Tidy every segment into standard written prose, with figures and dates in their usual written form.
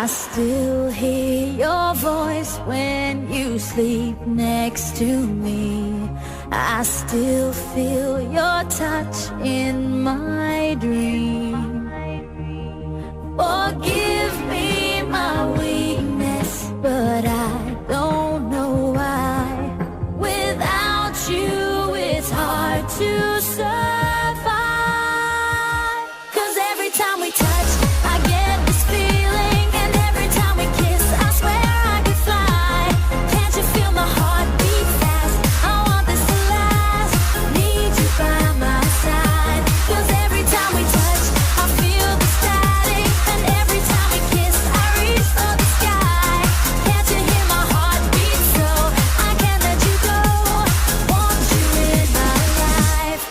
I still hear your voice when you sleep next to me. I still feel your touch in my dream. Forgive me my weakness, but I don't know why. Without you, it's hard to survive. 'Cause every time we touch, I get this feeling, and every time we kiss, I swear I could fly. Can't you feel my heart beat fast? I want this to last. Need you by my side. 'Cause every time we touch, I feel the static, and every time we kiss, I reach for the sky. Can't you hear my heart beat so? I can't let you go. Want you in my life.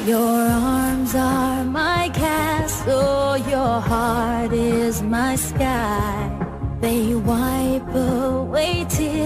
Your arms are my castle, your heart is my sky. They wipe away tears